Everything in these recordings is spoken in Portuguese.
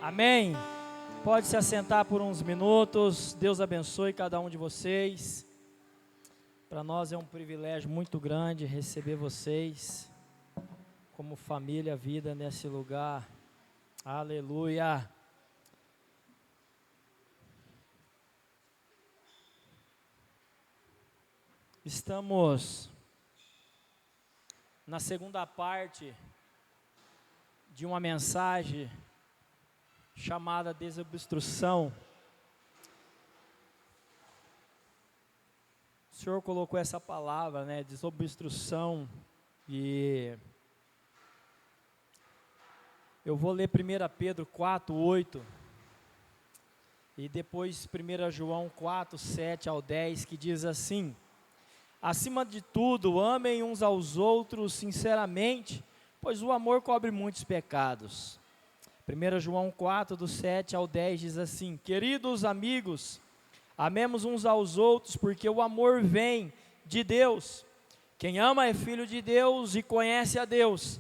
Amém. Pode se assentar por uns minutos. Deus abençoe cada um de vocês. Para nós é um privilégio muito grande receber vocês como família, vida nesse lugar. Aleluia. Estamos na segunda parte de uma mensagem chamada desobstrução. O Senhor colocou essa palavra, né, desobstrução, e eu vou ler 1 Pedro 4:8 e depois 1 João 4:7-10, que diz assim: acima de tudo, amem uns aos outros sinceramente, pois o amor cobre muitos pecados. 1 João 4:7-10 diz assim: queridos amigos, amemos uns aos outros, porque o amor vem de Deus. Quem ama é filho de Deus e conhece a Deus.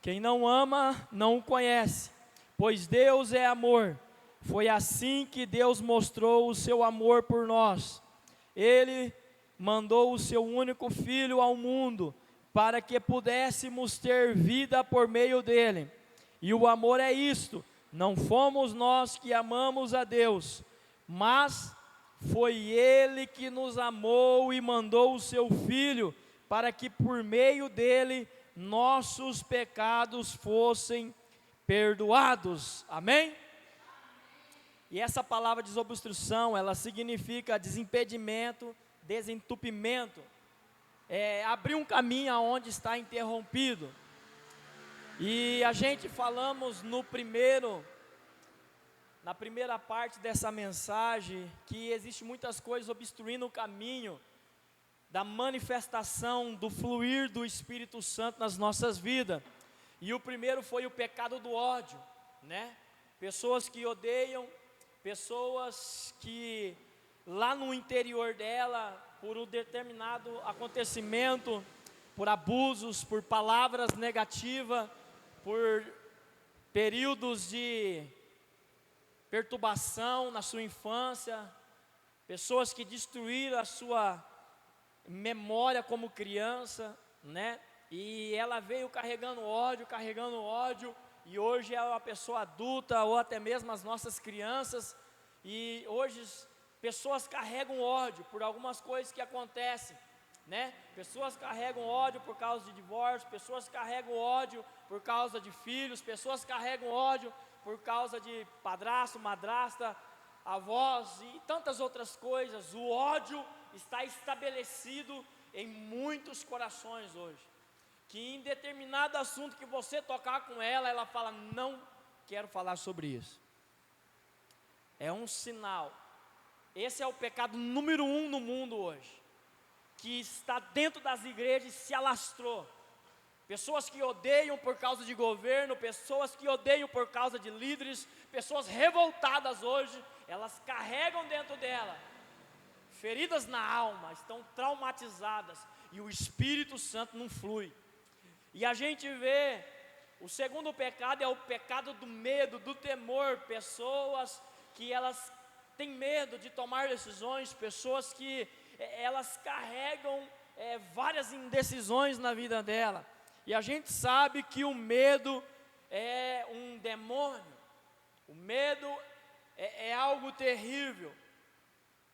Quem não ama, não o conhece, pois Deus é amor. Foi assim que Deus mostrou o seu amor por nós. Ele mandou o seu único Filho ao mundo, para que pudéssemos ter vida por meio dele. E o amor é isto: não fomos nós que amamos a Deus, mas foi Ele que nos amou e mandou o seu Filho, para que por meio dele nossos pecados fossem perdoados. Amém? E essa palavra desobstrução, ela significa desimpedimento, desentupimento, abrir um caminho aonde está interrompido. E a gente falamos na primeira parte dessa mensagem, que existe muitas coisas obstruindo o caminho da manifestação, do fluir do Espírito Santo nas nossas vidas. E o primeiro foi o pecado do ódio, né? Pessoas que odeiam, pessoas que lá no interior dela, por um determinado acontecimento, por abusos, por palavras negativas, por períodos de perturbação na sua infância, pessoas que destruíram a sua memória como criança, né? E ela veio carregando ódio, e hoje é uma pessoa adulta, ou até mesmo as nossas crianças, e hoje pessoas carregam ódio por algumas coisas que acontecem, né? Pessoas carregam ódio por causa de divórcio, pessoas carregam ódio por causa de filhos, pessoas carregam ódio por causa de padrasto, madrasta, avós e tantas outras coisas. O ódio está estabelecido em muitos corações hoje, que em determinado assunto que você tocar com ela, ela fala: não quero falar sobre isso. É um sinal. Esse é o pecado número 1 no mundo hoje, que está dentro das igrejas e se alastrou. Pessoas que odeiam por causa de governo, pessoas que odeiam por causa de líderes, pessoas revoltadas hoje, elas carregam dentro dela feridas na alma, estão traumatizadas, e o Espírito Santo não flui. E a gente vê, o segundo pecado é o pecado do medo, do temor. Pessoas que elas têm medo de tomar decisões, pessoas que elas carregam várias indecisões na vida dela. E a gente sabe que o medo é um demônio, o medo é algo terrível.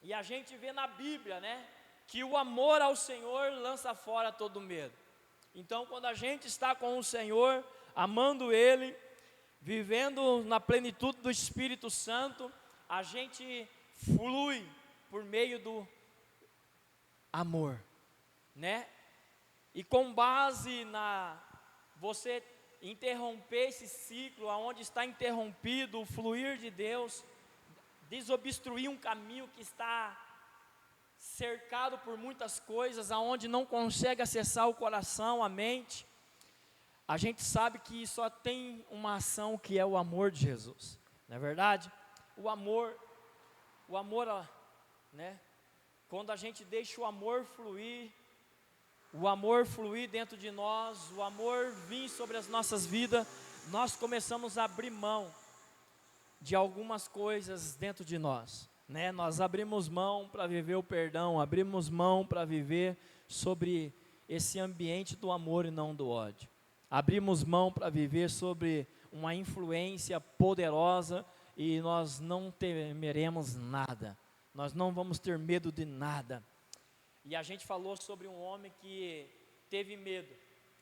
E a gente vê na Bíblia, né, que o amor ao Senhor lança fora todo medo. Então, quando a gente está com o Senhor, amando Ele, vivendo na plenitude do Espírito Santo, a gente flui por meio do amor, né? E com base você interromper esse ciclo, aonde está interrompido o fluir de Deus, desobstruir um caminho que está cercado por muitas coisas, aonde não consegue acessar o coração, a mente, a gente sabe que só tem uma ação, que é o amor de Jesus, não é verdade? O amor, né? Quando a gente deixa o amor fluir dentro de nós, o amor vir sobre as nossas vidas, nós começamos a abrir mão de algumas coisas dentro de nós, né? Nós abrimos mão para viver o perdão, abrimos mão para viver sobre esse ambiente do amor e não do ódio. Abrimos mão para viver sobre uma influência poderosa e nós não temeremos nada. Nós não vamos ter medo de nada. E a gente falou sobre um homem que teve medo.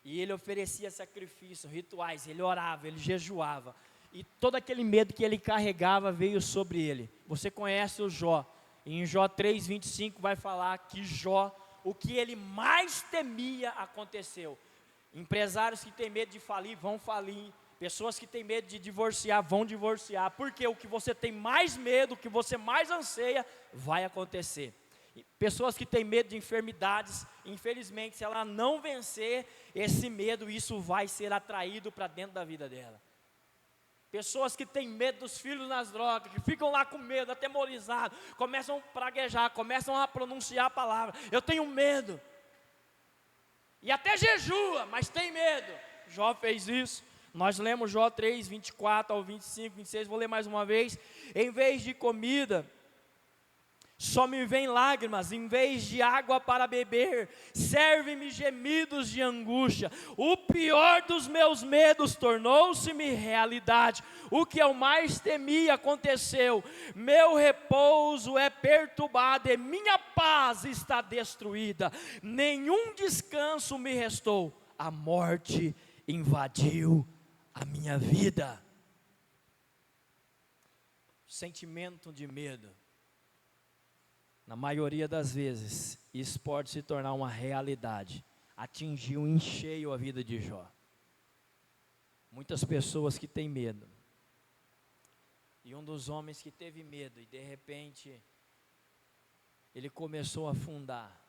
E ele oferecia sacrifício, rituais, ele orava, ele jejuava. E todo aquele medo que ele carregava veio sobre ele. Você conhece o Jó. E em Jó 3:25 vai falar que Jó, o que ele mais temia aconteceu. Empresários que têm medo de falir, vão falir. Pessoas que têm medo de divorciar, vão divorciar. Porque o que você tem mais medo, o que você mais anseia, vai acontecer. Pessoas que têm medo de enfermidades, infelizmente, se ela não vencer esse medo, isso vai ser atraído para dentro da vida dela. Pessoas que têm medo dos filhos nas drogas, que ficam lá com medo, atemorizados, começam a praguejar, começam a pronunciar a palavra. Eu tenho medo. E até jejua, mas tem medo. Jó fez isso. Nós lemos Jó 3:24-25, 26, vou ler mais uma vez. Em vez de comida, só me vem lágrimas, em vez de água para beber, serve-me gemidos de angústia. O pior dos meus medos tornou-se-me realidade. O que eu mais temia aconteceu. Meu repouso é perturbado e minha paz está destruída. Nenhum descanso me restou. A morte invadiu a minha vida. Sentimento de medo. Na maioria das vezes, isso pode se tornar uma realidade. Atingiu em cheio a vida de Jó. Muitas pessoas que têm medo. E um dos homens que teve medo e de repente ele começou a afundar,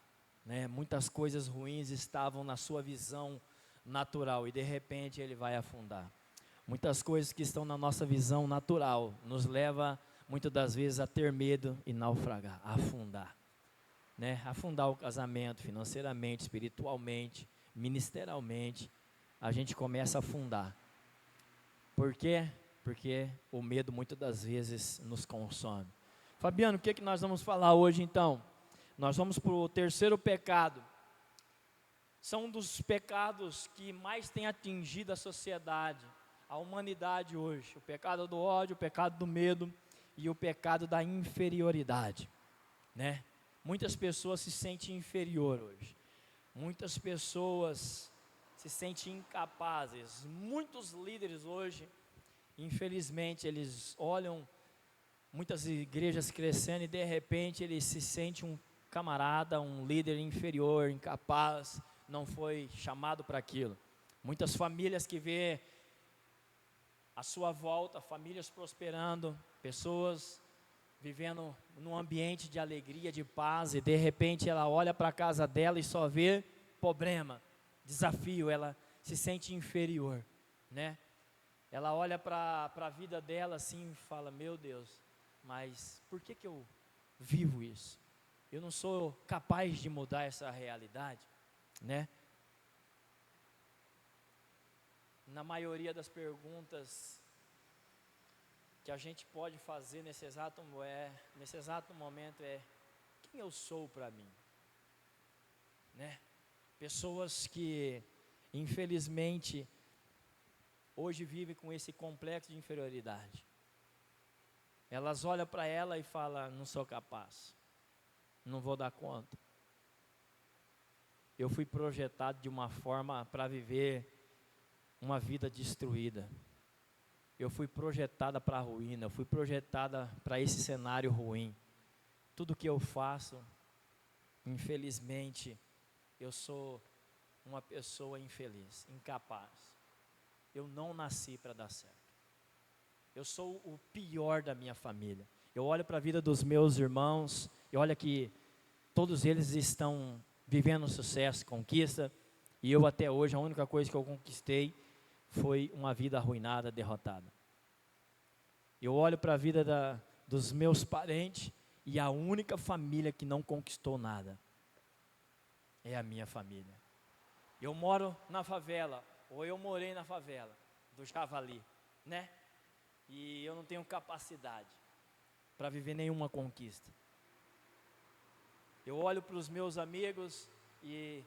né? Muitas coisas ruins estavam na sua visão natural e de repente ele vai afundar. Muitas coisas que estão na nossa visão natural nos leva muitas das vezes a ter medo e naufragar, a afundar, né? Afundar o casamento financeiramente, espiritualmente, ministerialmente, a gente começa a afundar. Por quê? Porque o medo muitas das vezes nos consome. Fabiano, o que nós vamos falar hoje então? Nós vamos para o terceiro pecado. São um dos pecados que mais tem atingido a sociedade, a humanidade hoje. O pecado do ódio, o pecado do medo e o pecado da inferioridade, né? Muitas pessoas se sentem inferior hoje. Muitas pessoas se sentem incapazes. Muitos líderes hoje, infelizmente, eles olham muitas igrejas crescendo e de repente ele se sente um camarada, um líder inferior, incapaz, não foi chamado para aquilo. Muitas famílias que vê à sua volta, famílias prosperando, pessoas vivendo num ambiente de alegria, de paz, e de repente ela olha para a casa dela e só vê problema, desafio, ela se sente inferior, né? Ela olha para a vida dela assim e fala, meu Deus, mas por que eu vivo isso? Eu não sou capaz de mudar essa realidade, né? Na maioria das perguntas que a gente pode fazer nesse exato momento é, quem eu sou para mim? Né? Pessoas que, infelizmente, hoje vivem com esse complexo de inferioridade. Elas olham para ela e falam, não sou capaz, não vou dar conta. Eu fui projetado de uma forma para viver uma vida destruída. Eu fui projetada para a ruína, eu fui projetada para esse cenário ruim. Tudo que eu faço, infelizmente, eu sou uma pessoa infeliz, incapaz. Eu não nasci para dar certo. Eu sou o pior da minha família. Eu olho para a vida dos meus irmãos, e olha que todos eles estão vivendo sucesso, conquista, e eu até hoje, a única coisa que eu conquistei foi uma vida arruinada, derrotada. Eu olho para a vida dos meus parentes e a única família que não conquistou nada é a minha família. Eu moro na favela, ou eu morei na favela do Javali, né? e eu não tenho capacidade para viver nenhuma conquista. Eu olho para os meus amigos e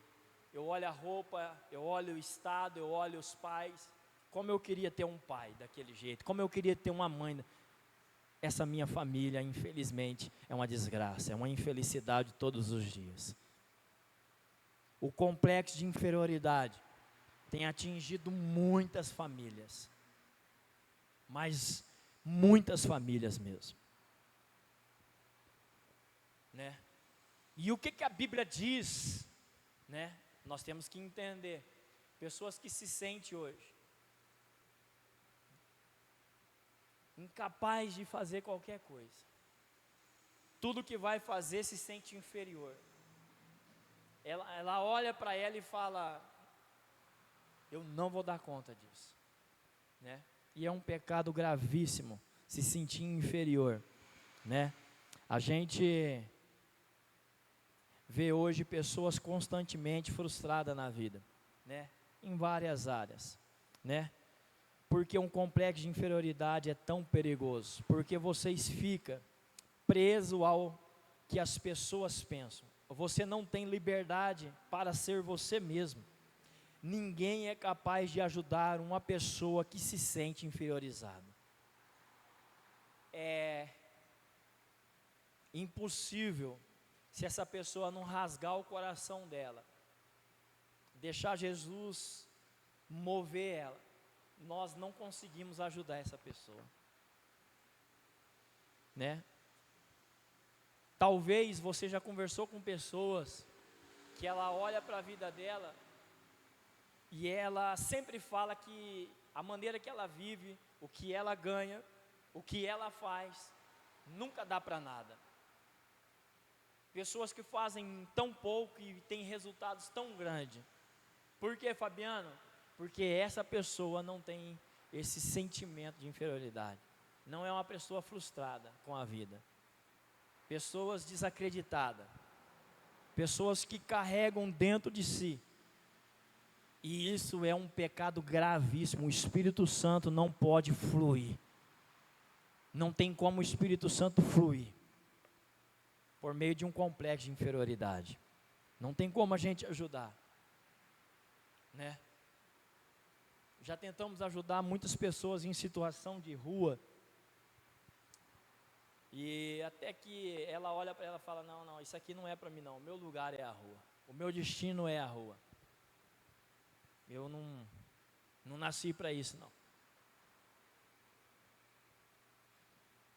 eu olho a roupa, eu olho o estado, eu olho os pais. Como eu queria ter um pai daquele jeito, como eu queria ter uma mãe. Essa minha família, infelizmente, é uma desgraça, é uma infelicidade todos os dias. O complexo de inferioridade tem atingido muitas famílias, mas muitas famílias mesmo, né? E o que a Bíblia diz, né? Nós temos que entender, pessoas que se sentem hoje incapaz de fazer qualquer coisa, tudo que vai fazer se sente inferior. Ela olha para ela e fala: eu não vou dar conta disso, né? E é um pecado gravíssimo se sentir inferior, né? A gente vê hoje pessoas constantemente frustradas na vida, né? Em várias áreas, né? Porque um complexo de inferioridade é tão perigoso, porque vocês ficam presos ao que as pessoas pensam. Você não tem liberdade para ser você mesmo. Ninguém é capaz de ajudar uma pessoa que se sente inferiorizada. É impossível, se essa pessoa não rasgar o coração dela, deixar Jesus mover ela, nós não conseguimos ajudar essa pessoa, né? Talvez você já conversou com pessoas que ela olha para a vida dela e ela sempre fala que a maneira que ela vive, o que ela ganha, o que ela faz, nunca dá para nada. Pessoas que fazem tão pouco e têm resultados tão grandes. Por quê, Fabiano? Porque essa pessoa não tem esse sentimento de inferioridade. Não é uma pessoa frustrada com a vida. Pessoas desacreditadas. Pessoas que carregam dentro de si. E isso é um pecado gravíssimo. O Espírito Santo não pode fluir. Não tem como o Espírito Santo fluir por meio de um complexo de inferioridade. Não tem como a gente ajudar, né? Já tentamos ajudar muitas pessoas em situação de rua, e até que ela olha para ela e fala: não, isso aqui não é para mim não, o meu lugar é a rua, o meu destino é a rua, eu não nasci para isso não.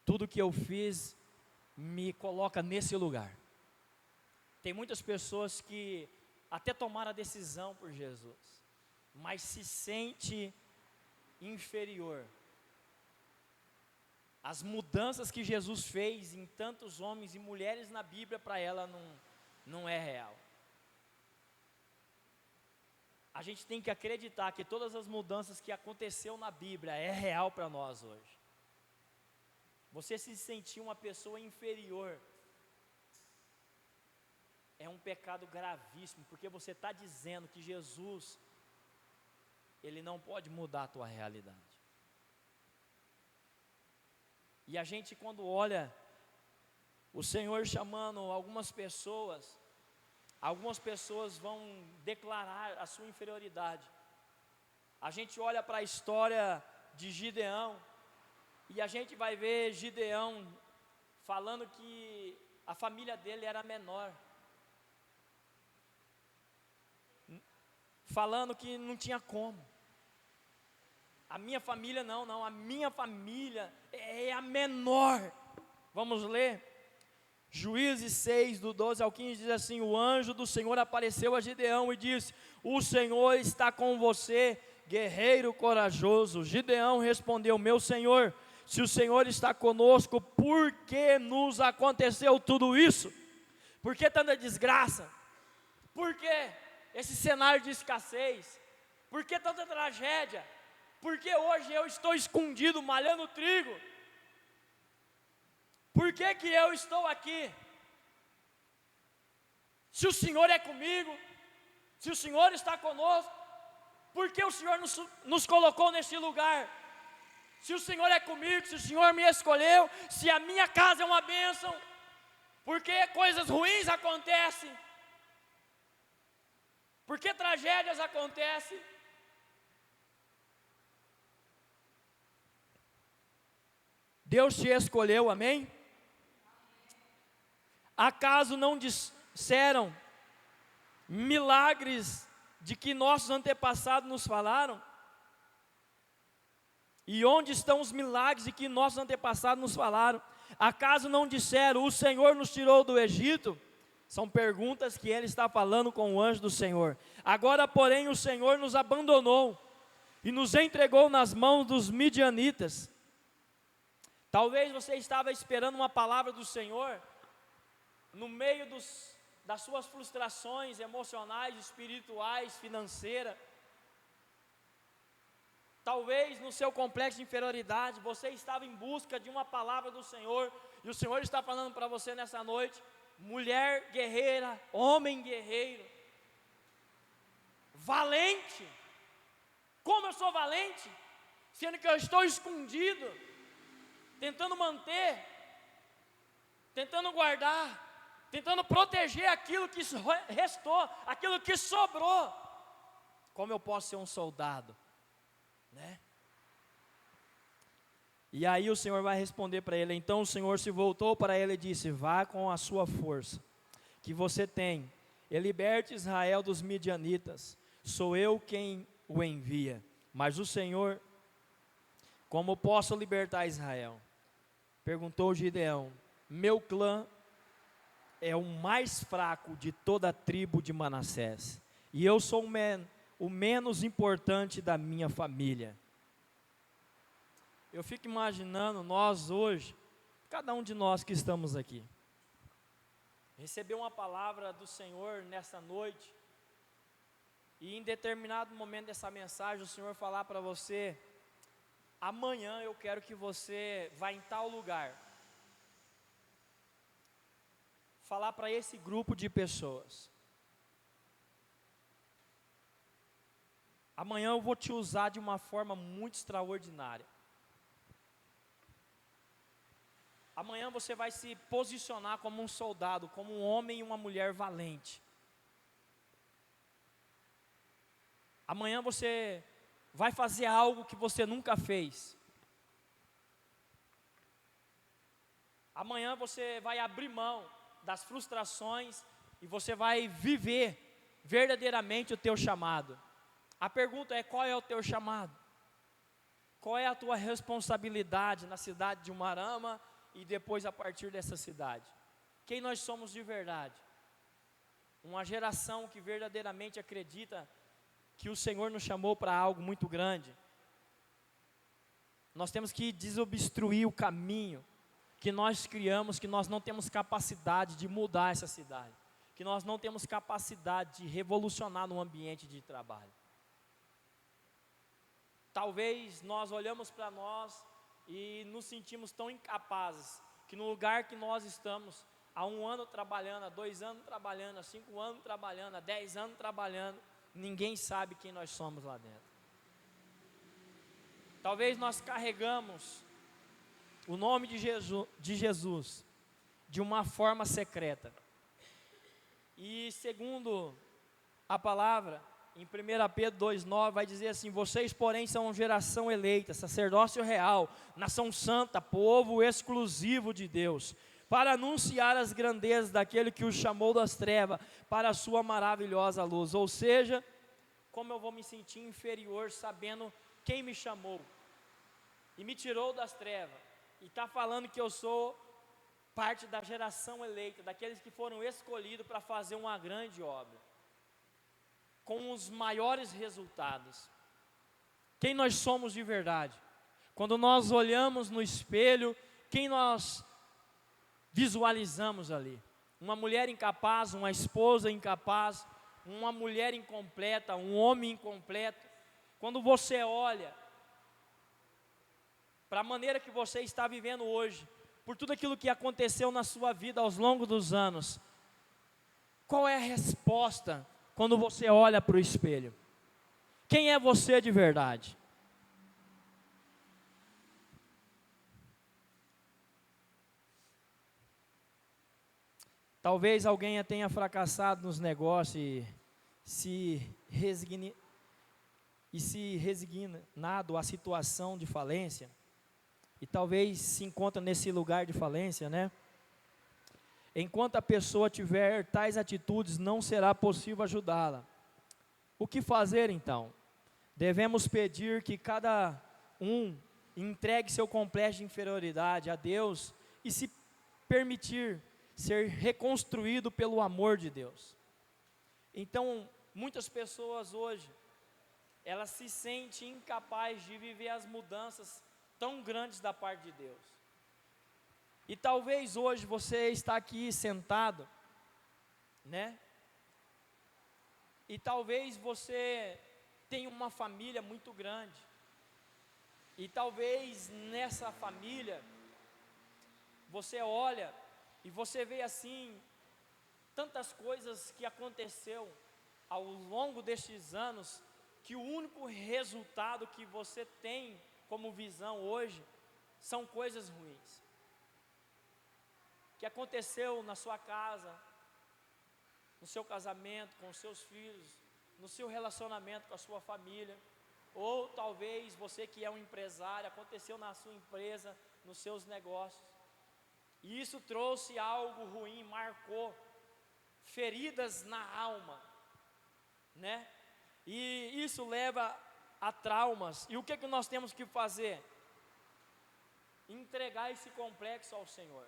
Tudo que eu fiz me coloca nesse lugar. Tem muitas pessoas que até tomaram a decisão por Jesus, mas se sente inferior. As mudanças que Jesus fez em tantos homens e mulheres na Bíblia, para ela não é real. A gente tem que acreditar que todas as mudanças que aconteceu na Bíblia é real para nós hoje. Você se sentir uma pessoa inferior é um pecado gravíssimo, porque você está dizendo que Jesus, Ele não pode mudar a tua realidade. E a gente, quando olha o Senhor chamando algumas pessoas vão declarar a sua inferioridade. A gente olha para a história de Gideão, e a gente vai ver Gideão falando que a família dele era menor, falando que não tinha como. A minha família não, a minha família é a menor. Vamos ler? Juízes 6, do 12 ao 15, diz assim: o anjo do Senhor apareceu a Gideão e disse: o Senhor está com você, guerreiro corajoso. Gideão respondeu: meu Senhor, se o Senhor está conosco, por que nos aconteceu tudo isso? Por que tanta desgraça? Por que esse cenário de escassez? Por que tanta tragédia? Por que hoje eu estou escondido malhando trigo? Por que que eu estou aqui? Se o Senhor é comigo, se o Senhor está conosco, por que o Senhor nos colocou nesse lugar? se o Senhor é comigo, se o Senhor me escolheu, se a minha casa é uma bênção, porque coisas ruins acontecem, porque tragédias acontecem. Deus te escolheu, amém? Acaso não disseram milagres de que nossos antepassados nos falaram? E onde estão os milagres de que nossos antepassados nos falaram? Acaso não disseram, o Senhor nos tirou do Egito? São perguntas que ele está falando com o anjo do Senhor. Agora, porém, o Senhor nos abandonou e nos entregou nas mãos dos midianitas. Talvez você estava esperando uma palavra do Senhor no meio das suas frustrações emocionais, espirituais, financeiras. Talvez no seu complexo de inferioridade, você estava em busca de uma palavra do Senhor, e o Senhor está falando para você nessa noite, mulher guerreira, homem guerreiro, valente. Como eu sou valente? Sendo que eu estou escondido, tentando manter, tentando guardar, tentando proteger aquilo que restou, aquilo que sobrou. Como eu posso ser um soldado? Né? E aí o Senhor vai responder para ele. Então o Senhor se voltou para ele e disse: vá com a sua força que você tem, e liberte Israel dos midianitas. Sou eu quem o envia. Mas o Senhor, como posso libertar Israel? Perguntou Gideão. Meu clã é o mais fraco de toda a tribo de Manassés, e eu sou o menos importante da minha família. Eu fico imaginando nós hoje, cada um de nós que estamos aqui, recebeu uma palavra do Senhor nessa noite, e em determinado momento dessa mensagem o Senhor falar para você: amanhã eu quero que você vá em tal lugar, falar para esse grupo de pessoas. Amanhã eu vou te usar de uma forma muito extraordinária. Amanhã você vai se posicionar como um soldado, como um homem e uma mulher valente. Amanhã você vai fazer algo que você nunca fez. Amanhã você vai abrir mão das frustrações e você vai viver verdadeiramente o teu chamado. A pergunta é: qual é o teu chamado? Qual é a tua responsabilidade na cidade de Umuarama e depois a partir dessa cidade? Quem nós somos de verdade? Uma geração que verdadeiramente acredita que o Senhor nos chamou para algo muito grande. Nós temos que desobstruir o caminho que nós criamos, que nós não temos capacidade de mudar essa cidade, que nós não temos capacidade de revolucionar no ambiente de trabalho. Talvez nós olhamos para nós e nos sentimos tão incapazes, que no lugar que nós estamos, há 1 ano trabalhando, há 2 anos trabalhando, há 5 anos trabalhando, há 10 anos trabalhando, ninguém sabe quem nós somos lá dentro. Talvez nós carregamos o nome de Jesus de uma forma secreta. E segundo a palavra, em 1 Pedro 2,9 vai dizer assim: vocês porém são geração eleita, sacerdócio real, nação santa, povo exclusivo de Deus, para anunciar as grandezas daquele que os chamou das trevas para a sua maravilhosa luz. Ou seja, como eu vou me sentir inferior sabendo quem me chamou e me tirou das trevas, e está falando que eu sou parte da geração eleita, daqueles que foram escolhidos para fazer uma grande obra, com os maiores resultados. Quem nós somos de verdade? Quando nós olhamos no espelho, quem nós visualizamos ali? Uma mulher incapaz, uma esposa incapaz, uma mulher incompleta, um homem incompleto. Quando você olha para a maneira que você está vivendo hoje, por tudo aquilo que aconteceu na sua vida ao longo dos anos, qual é a resposta quando você olha para o espelho? Quem é você de verdade? Talvez alguém tenha fracassado nos negócios e se resignado à situação de falência. E talvez se encontra nesse lugar de falência, né? Enquanto a pessoa tiver tais atitudes, não será possível ajudá-la. O que fazer então? Devemos pedir que cada um entregue seu complexo de inferioridade a Deus e se permitir ser reconstruído pelo amor de Deus. Então, muitas pessoas hoje, elas se sentem incapazes de viver as mudanças tão grandes da parte de Deus. E talvez hoje você está aqui sentado, né? E talvez você tenha uma família muito grande. E talvez nessa família, você olha e você vê assim, tantas coisas que aconteceu ao longo destes anos, que o único resultado que você tem como visão hoje, são coisas ruins. Que aconteceu na sua casa, no seu casamento, com os seus filhos, no seu relacionamento com a sua família, ou talvez você que é um empresário, aconteceu na sua empresa, nos seus negócios, e isso trouxe algo ruim, marcou, feridas na alma, né? E isso leva a traumas, e o que nós temos que fazer? Entregar esse complexo ao Senhor,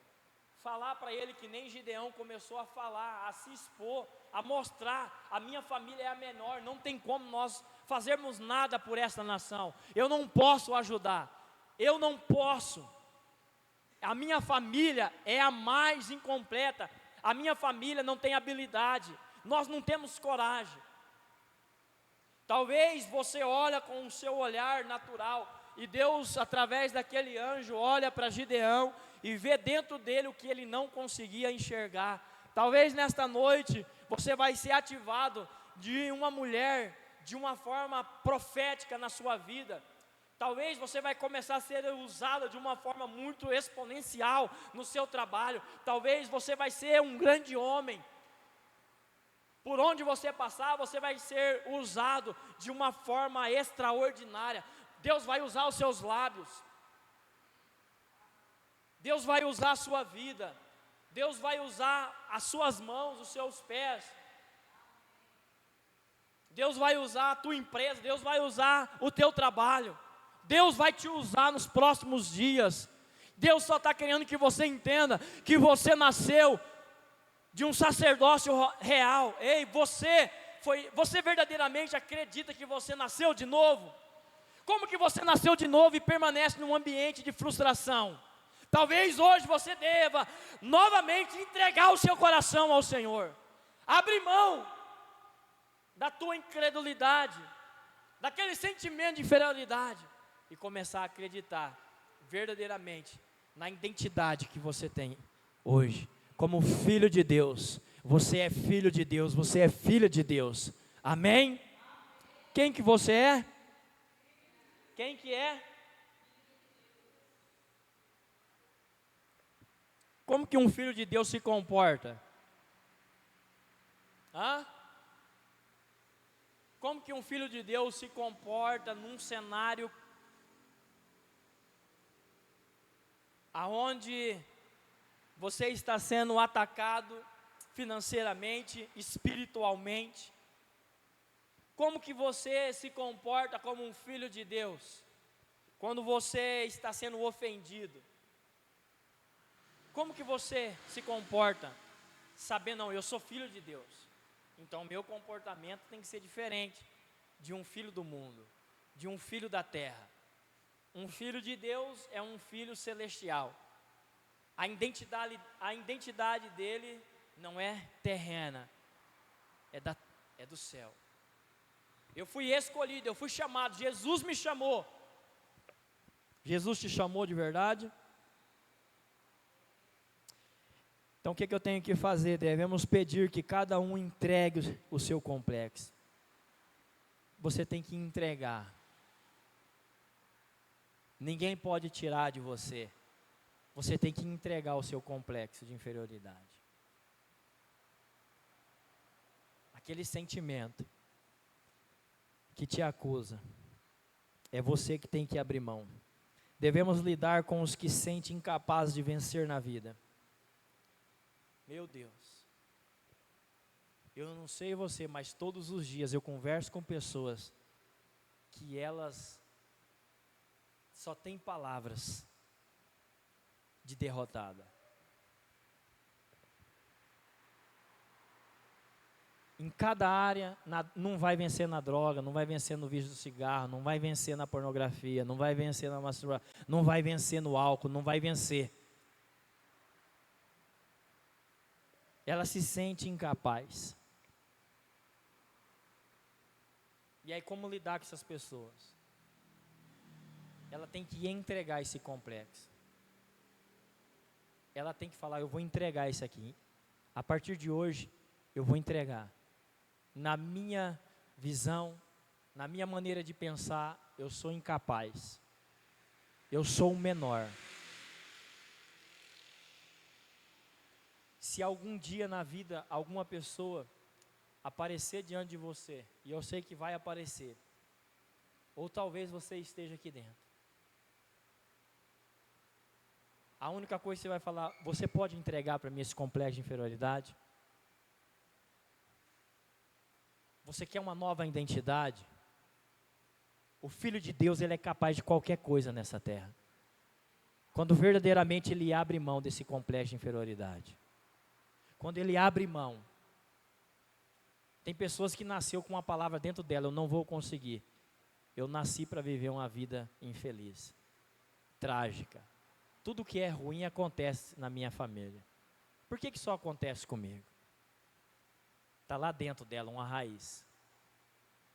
falar para Ele que nem Gideão começou a falar, a se expor, a mostrar, a minha família é a menor, não tem como nós fazermos nada por essa nação, eu não posso ajudar, eu não posso, a minha família é a mais incompleta, a minha família não tem habilidade, nós não temos coragem. Talvez você olha com o seu olhar natural, e Deus através daquele anjo olha para Gideão, e vê dentro dele o que ele não conseguia enxergar. Talvez nesta noite, você vai ser ativado de uma mulher, de uma forma profética na sua vida. Talvez você vai começar a ser usado de uma forma muito exponencial no seu trabalho. Talvez você vai ser um grande homem. Por onde você passar, você vai ser usado de uma forma extraordinária. Deus vai usar os seus lábios. Deus vai usar a sua vida. Deus vai usar as suas mãos, os seus pés. Deus vai usar a tua empresa. Deus vai usar o teu trabalho. Deus vai te usar nos próximos dias. Deus só está querendo que você entenda que você nasceu de um sacerdócio real. Ei, você verdadeiramente acredita que você nasceu de novo? Como que você nasceu de novo e permanece num ambiente de frustração? Talvez hoje você deva novamente entregar o seu coração ao Senhor. Abre mão da tua incredulidade, daquele sentimento de inferioridade, e começar a acreditar verdadeiramente na identidade que você tem hoje, como filho de Deus. Você é filho de Deus, você é filha de Deus, amém? Quem que você é? Quem que é? Como que um filho de Deus se comporta? Como que um filho de Deus se comporta num cenário aonde você está sendo atacado financeiramente, espiritualmente? Como que você se comporta como um filho de Deus quando você está sendo ofendido? Como que você se comporta sabendo, não, eu sou filho de Deus, então meu comportamento tem que ser diferente de um filho do mundo, de um filho da terra. Um filho de Deus é um filho celestial. A identidade dele não é terrena, é do céu. Eu fui escolhido, eu fui chamado, Jesus me chamou. Jesus te chamou de verdade? Então o que eu tenho que fazer? Devemos pedir que cada um entregue o seu complexo. Você tem que entregar. Ninguém pode tirar de você. Você tem que entregar o seu complexo de inferioridade. aquele sentimento que te acusa, é você que tem que abrir mão. Devemos lidar com os que se sentem incapazes de vencer na vida. Meu Deus, eu não sei você, mas todos os dias eu converso com pessoas que elas só têm palavras de derrotada. Em cada área, não vai vencer na droga, não vai vencer no vício do cigarro, não vai vencer na pornografia, não vai vencer na masturbação, não vai vencer no álcool, não vai vencer. Ela se sente incapaz. E aí, como lidar com essas pessoas? Ela tem que entregar esse complexo. Ela tem que falar, eu vou entregar isso aqui. A partir de hoje, eu vou entregar. Na minha visão, na minha maneira de pensar, eu sou incapaz. Eu sou o menor. Se algum dia na vida, alguma pessoa aparecer diante de você, e eu sei que vai aparecer, ou talvez você esteja aqui dentro, a única coisa que você vai falar, você pode entregar para mim esse complexo de inferioridade? Você quer uma nova identidade? O Filho de Deus, ele é capaz de qualquer coisa nessa terra. Quando verdadeiramente ele abre mão desse complexo de inferioridade. Quando ele abre mão. Tem pessoas que nasceu com uma palavra dentro dela, eu não vou conseguir. Eu nasci para viver uma vida infeliz, trágica. Tudo que é ruim acontece na minha família. Por que só acontece comigo? Está lá dentro dela uma raiz.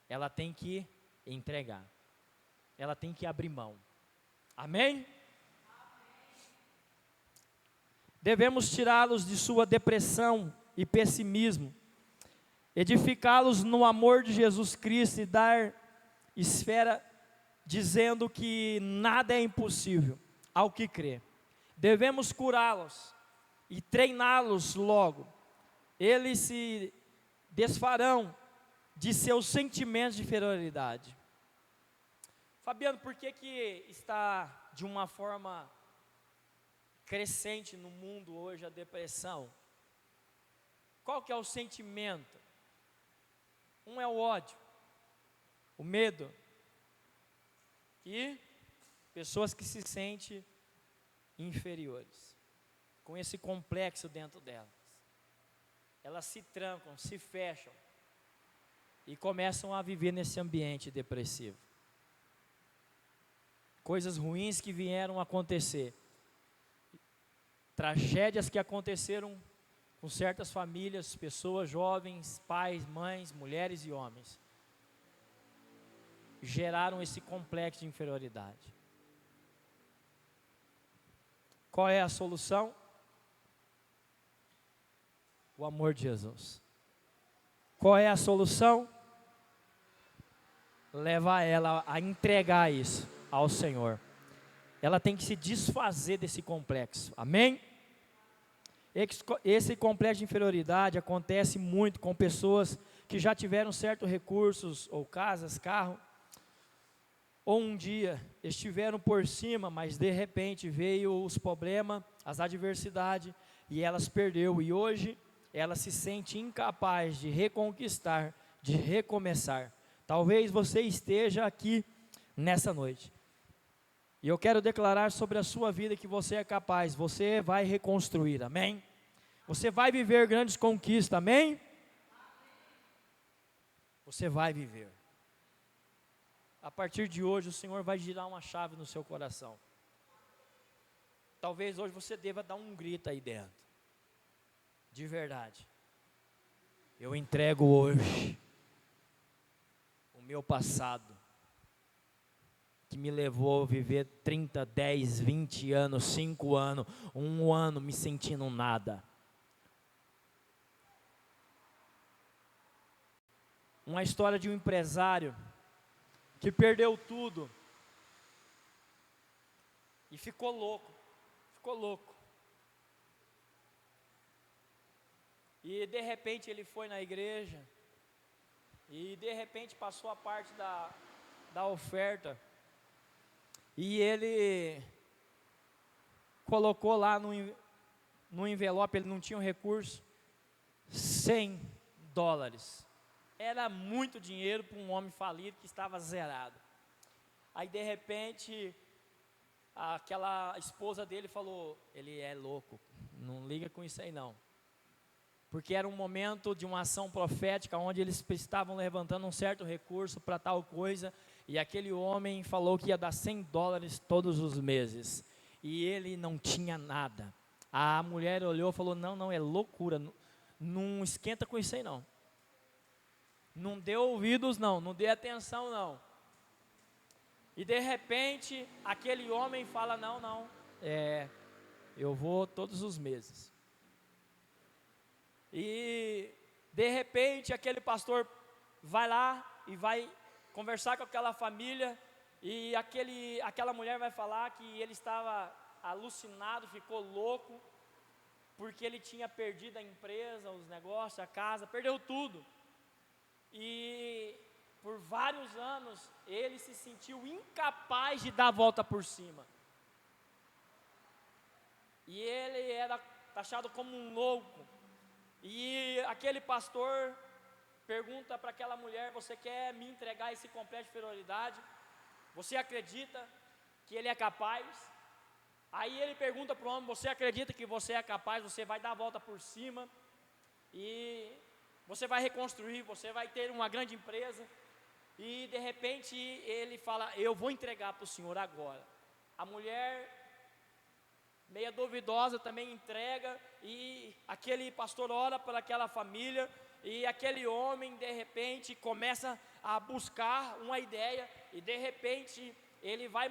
Ela tem que entregar. Ela tem que abrir mão. Amém? Devemos tirá-los de sua depressão e pessimismo, edificá-los no amor de Jesus Cristo e dar esfera, dizendo que nada é impossível ao que crê. Devemos curá-los e treiná-los logo. Eles se desfarão de seus sentimentos de inferioridade. Fabiano, por que está de uma forma crescente no mundo hoje a depressão? Qual que é o sentimento? Um é o ódio, o medo, e pessoas que se sentem inferiores, com esse complexo dentro delas. Elas se trancam, se fecham e começam a viver nesse ambiente depressivo. Coisas ruins que vieram acontecer, tragédias que aconteceram com certas famílias, pessoas jovens, pais, mães, mulheres e homens, geraram esse complexo de inferioridade. Qual é a solução? O amor de Jesus. Qual é a solução? Levar ela a entregar isso ao Senhor. Ela tem que se desfazer desse complexo. Amém? Esse complexo de inferioridade acontece muito com pessoas que já tiveram certos recursos, ou casas, carro, ou um dia estiveram por cima, mas de repente veio os problemas, as adversidades, e elas perderam, e hoje ela se sente incapaz de reconquistar, de recomeçar. Talvez você esteja aqui nessa noite, e eu quero declarar sobre a sua vida que você é capaz, você vai reconstruir, amém? Você vai viver grandes conquistas, amém? Você vai viver. A partir de hoje o Senhor vai girar uma chave no seu coração. Talvez hoje você deva dar um grito aí dentro. De verdade. Eu entrego hoje o meu passado, que me levou a viver 30, 10, 20 anos, 5 anos, 1 ano me sentindo nada. Uma história de um empresário que perdeu tudo e ficou louco. E de repente ele foi na igreja E de repente passou a parte da oferta. E ele colocou lá no envelope, ele não tinha o recurso, $100. Era muito dinheiro para um homem falido que estava zerado. Aí de repente, aquela esposa dele falou, ele é louco, não liga com isso aí não. Porque era um momento de uma ação profética, onde eles estavam levantando um certo recurso para tal coisa, e aquele homem falou que ia dar $100 todos os meses, e ele não tinha nada. A mulher olhou e falou, não, é loucura, não esquenta com isso aí não. Não dê ouvidos não dê atenção não. E de repente, aquele homem fala, não, eu vou todos os meses. E de repente aquele pastor vai lá e vai conversar com aquela família, e aquela mulher vai falar que ele estava alucinado, ficou louco, porque ele tinha perdido a empresa, os negócios, a casa, perdeu tudo. E por vários anos ele se sentiu incapaz de dar a volta por cima. E ele era taxado como um louco. E aquele pastor pergunta para aquela mulher, você quer me entregar esse complexo de inferioridade? Você acredita que ele é capaz? Aí ele pergunta para o homem, você acredita que você é capaz? Você vai dar a volta por cima e você vai reconstruir, você vai ter uma grande empresa. E de repente ele fala, eu vou entregar para o senhor agora. A mulher, meia duvidosa, também entrega, e aquele pastor ora por aquela família, e aquele homem de repente começa a buscar uma ideia, e de repente ele vai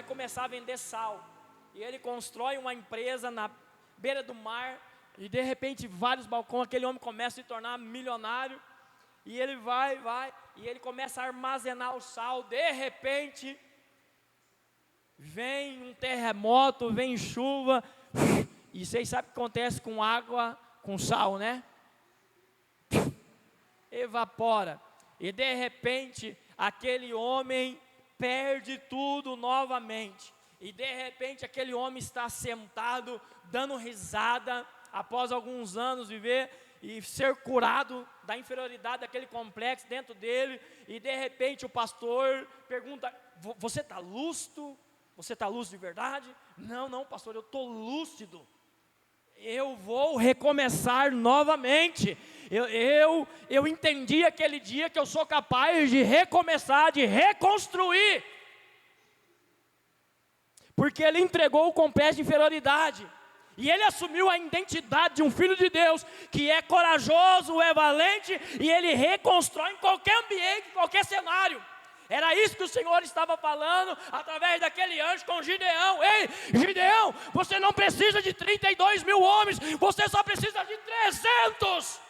começar a vender sal, e ele constrói uma empresa na beira do mar, e de repente vários balcões, aquele homem começa a se tornar milionário, e ele vai, e ele começa a armazenar o sal. De repente vem um terremoto, vem chuva, e vocês sabem o que acontece com água, com sal, né? Evapora, e de repente aquele homem perde tudo novamente, e de repente aquele homem está sentado, dando risada, após alguns anos viver e ser curado da inferioridade daquele complexo dentro dele, e de repente o pastor pergunta, você está lúcido? Você está lúcido de verdade? Não, pastor, eu estou lúcido. Eu vou recomeçar novamente. Eu entendi aquele dia que eu sou capaz de recomeçar, de reconstruir. Porque ele entregou o complexo de inferioridade. E ele assumiu a identidade de um filho de Deus, que é corajoso, é valente, e ele reconstrói em qualquer ambiente, em qualquer cenário. Era isso que o Senhor estava falando, através daquele anjo com Gideão. Ei, Gideão, você não precisa de 32 mil homens, você só precisa de 300.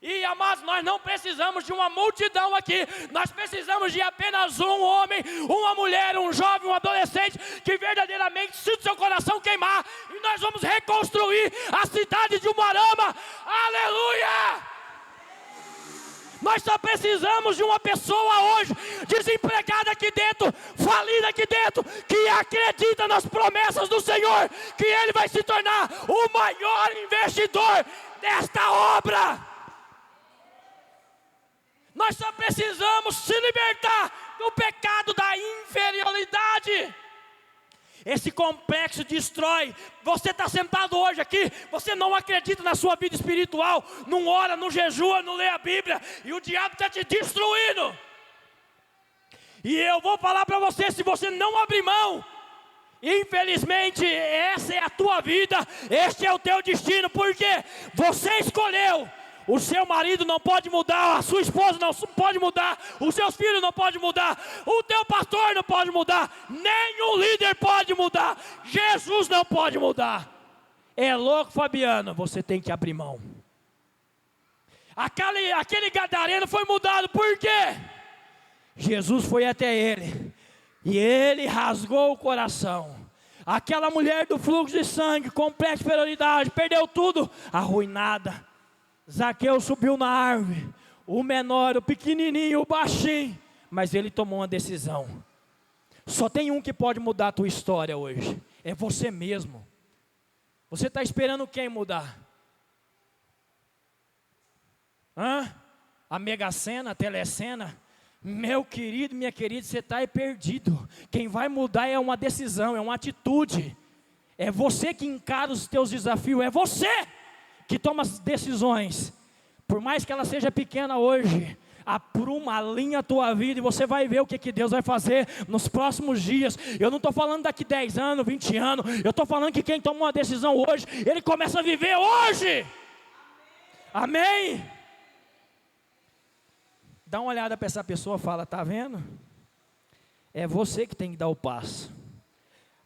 E amados, nós não precisamos de uma multidão aqui, nós precisamos de apenas um homem, uma mulher, um jovem, um adolescente, que verdadeiramente sinta o seu coração queimar, e nós vamos reconstruir a cidade de Umuarama. Aleluia! Nós só precisamos de uma pessoa hoje, desempregada aqui dentro, falida aqui dentro, que acredita nas promessas do Senhor, que Ele vai se tornar o maior investidor desta obra. Nós só precisamos se libertar do pecado da inferioridade. Esse complexo destrói. Você está sentado hoje aqui, você não acredita na sua vida espiritual, não ora, não jejua, não lê a Bíblia, e o diabo está te destruindo. E eu vou falar para você, se você não abrir mão, infelizmente essa é a tua vida, este é o teu destino, porque você escolheu. O seu marido não pode mudar, a sua esposa não pode mudar, os seus filhos não podem mudar, o teu pastor não pode mudar, nenhum líder pode mudar, Jesus não pode mudar. É louco, Fabiano, você tem que abrir mão. Aquele gadareno foi mudado, por quê? Jesus foi até ele, e ele rasgou o coração. Aquela mulher do fluxo de sangue, complexo de inferioridade, perdeu tudo, arruinada. Zaqueu subiu na árvore, o menor, o pequenininho, o baixinho, mas ele tomou uma decisão. Só tem um que pode mudar a tua história hoje, é você mesmo. Você está esperando quem mudar? A Mega Sena, a Telecena? Meu querido, minha querida, você está aí perdido. Quem vai mudar é uma decisão, é uma atitude. É você que encara os teus desafios, é você que toma as decisões. Por mais que ela seja pequena hoje, apruma, alinha a tua vida e você vai ver o que Deus vai fazer nos próximos dias. Eu não estou falando daqui 10 anos, 20 anos, eu estou falando que quem tomou uma decisão hoje, ele começa a viver hoje. Amém? Dá uma olhada para essa pessoa e fala, está vendo? É você que tem que dar o passo.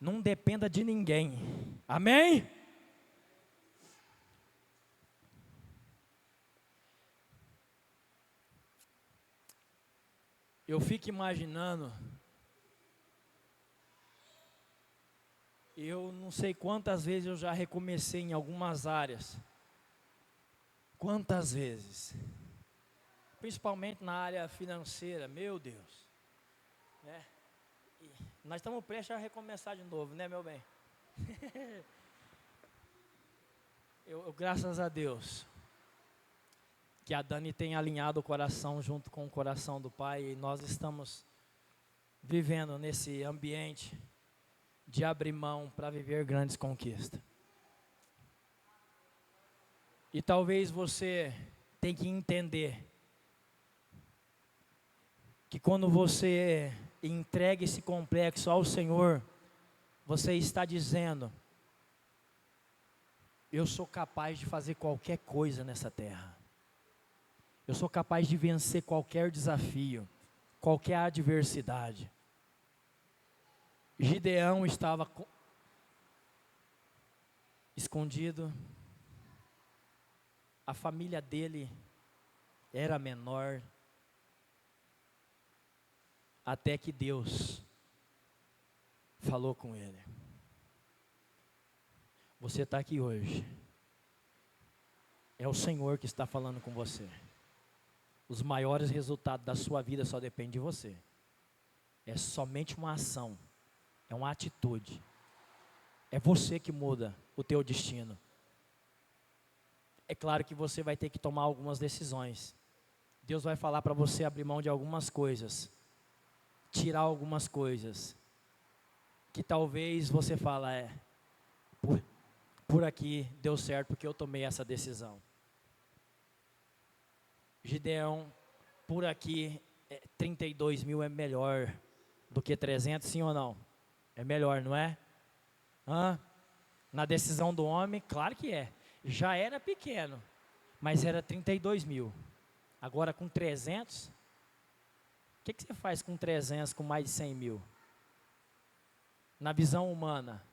Não dependa de ninguém. Amém? Eu fico imaginando, eu não sei quantas vezes eu já recomecei em algumas áreas. Quantas vezes? Principalmente na área financeira, meu Deus. Né? Nós estamos prestes a recomeçar de novo, né, meu bem? Graças a Deus, que a Dani tem alinhado o coração junto com o coração do Pai, e nós estamos vivendo nesse ambiente de abrir mão para viver grandes conquistas. E talvez você tenha que entender que quando você entrega esse complexo ao Senhor, você está dizendo, eu sou capaz de fazer qualquer coisa nessa terra. Eu sou capaz de vencer qualquer desafio, qualquer adversidade. Gideão estava escondido, a família dele era menor, até que Deus falou com ele. Você está aqui hoje, é o Senhor que está falando com você. Os maiores resultados da sua vida só dependem de você. É somente uma ação, é uma atitude. É você que muda o teu destino. É claro que você vai ter que tomar algumas decisões. Deus vai falar para você abrir mão de algumas coisas, tirar algumas coisas, que talvez você fala, por aqui deu certo porque eu tomei essa decisão. Gideão, por aqui 32 mil é melhor do que 300, sim ou não? É melhor, não é? Na decisão do homem, claro que é. Já era pequeno, mas era 32 mil. Agora com 300, o que você faz com 300, com mais de 100 mil? Na visão humana,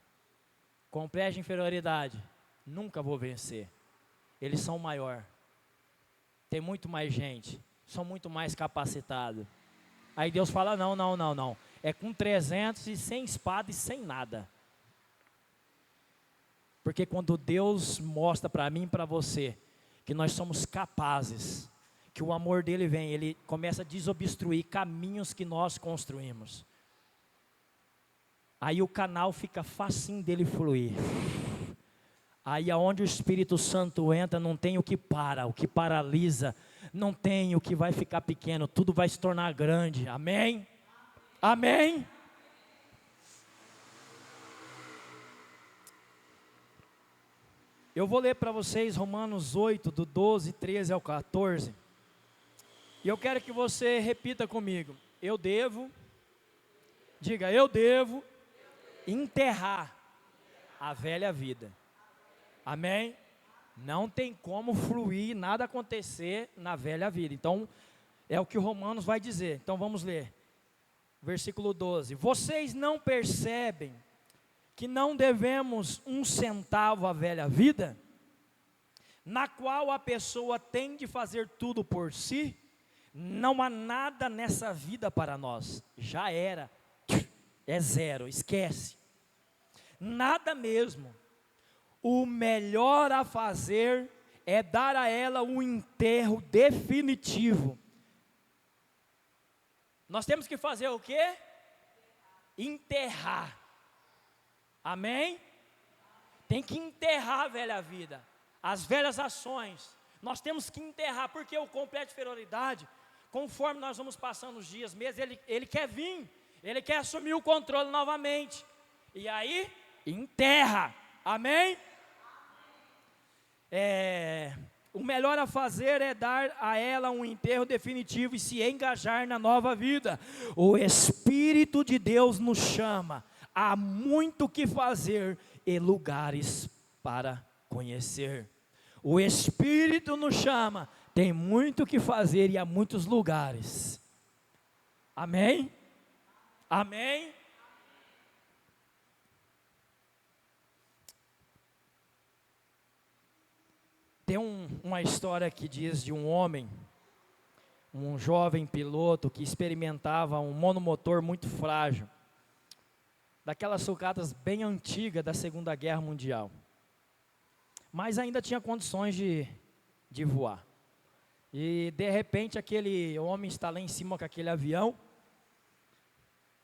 complexo de inferioridade, nunca vou vencer. Eles são maior. Tem muito mais gente, são muito mais capacitados. Aí Deus fala, não. É com 300 e sem espada e sem nada. Porque quando Deus mostra para mim e para você, que nós somos capazes, que o amor dele vem, ele começa a desobstruir caminhos que nós construímos. Aí o canal fica facinho dele fluir. Aí aonde o Espírito Santo entra, não tem o que para, o que paralisa, não tem o que vai ficar pequeno, tudo vai se tornar grande. Amém? Amém? Eu vou ler para vocês Romanos 8, do 12, 13 ao 14. E eu quero que você repita comigo. Eu devo enterrar a velha vida. Amém? Não tem como fluir, nada acontecer na velha vida. Então, é o que o Romanos vai dizer. Então, vamos ler. Versículo 12. Vocês não percebem que não devemos um centavo à velha vida, na qual a pessoa tem de fazer tudo por si? Não há nada nessa vida para nós. Já era. É zero, esquece. Nada mesmo. O melhor a fazer é dar a ela um enterro definitivo. Nós temos que fazer o quê? Enterrar. Amém? Tem que enterrar a velha vida, as velhas ações. Nós temos que enterrar, porque o complexo de inferioridade, conforme nós vamos passando os dias, meses, ele quer vir, ele quer assumir o controle novamente. E aí, enterra. Amém? O melhor a fazer é dar a ela um enterro definitivo e se engajar na nova vida. O Espírito de Deus nos chama. Há muito que fazer e lugares para conhecer. O Espírito nos chama. Tem muito que fazer e há muitos lugares. Amém? Amém? Tem uma história que diz de um homem, um jovem piloto que experimentava um monomotor muito frágil, daquelas sucatas bem antigas da Segunda Guerra Mundial, mas ainda tinha condições de voar. E de repente aquele homem está lá em cima com aquele avião,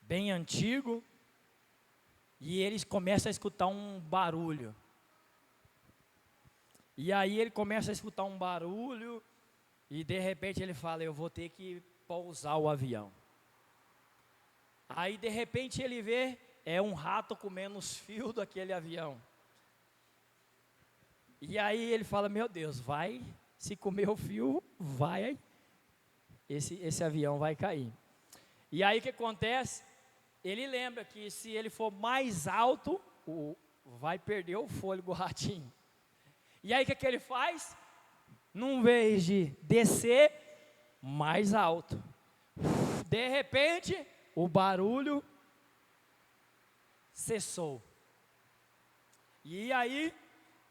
bem antigo, e eles começam a escutar um barulho. E aí ele começa a escutar um barulho e de repente ele fala, eu vou ter que pousar o avião. Aí de repente ele vê, é um rato comendo os fios daquele avião. E aí ele fala, meu Deus, vai, se comer o fio, vai, esse avião vai cair. E aí o que acontece? Ele lembra que se ele for mais alto, vai perder o fôlego o ratinho. E aí o que ele faz? Num vez de descer, mais alto. De repente, o barulho cessou. E aí,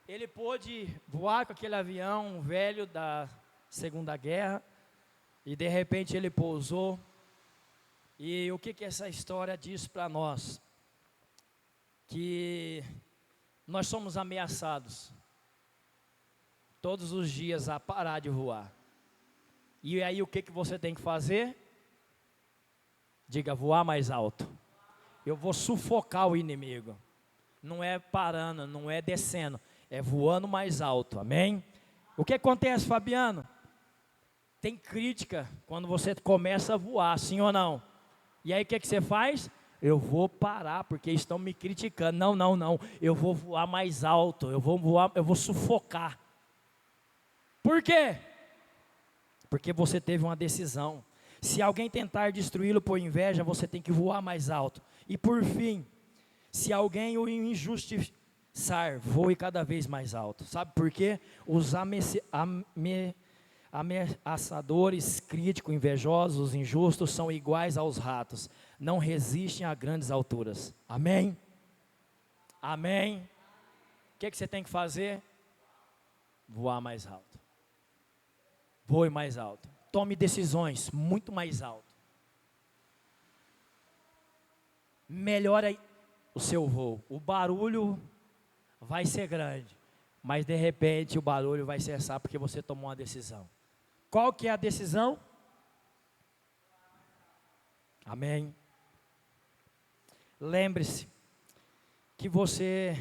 ele pôde voar com aquele avião velho da Segunda Guerra. E de repente ele pousou. E o que essa história diz para nós? Que nós somos ameaçados todos os dias a parar de voar. E aí o que você tem que fazer? Diga, voar mais alto. Eu vou sufocar o inimigo. Não é parando, não é descendo, é voando mais alto, amém? O que acontece, Fabiano? Tem crítica quando você começa a voar, sim ou não? E aí o que você faz? Eu vou parar porque estão me criticando. Não, eu vou voar mais alto, eu vou sufocar. Por quê? Porque você teve uma decisão. Se alguém tentar destruí-lo por inveja, você tem que voar mais alto. E por fim, se alguém o injustiçar, voe cada vez mais alto. Sabe por quê? Os ameaçadores, críticos, invejosos, injustos são iguais aos ratos. Não resistem a grandes alturas. Amém? Amém? O que você tem que fazer? Voar mais alto. Voe mais alto. Tome decisões muito mais alto. Melhore o seu voo. O barulho vai ser grande, mas de repente o barulho vai cessar porque você tomou uma decisão. Qual que é a decisão? Amém. Lembre-se que você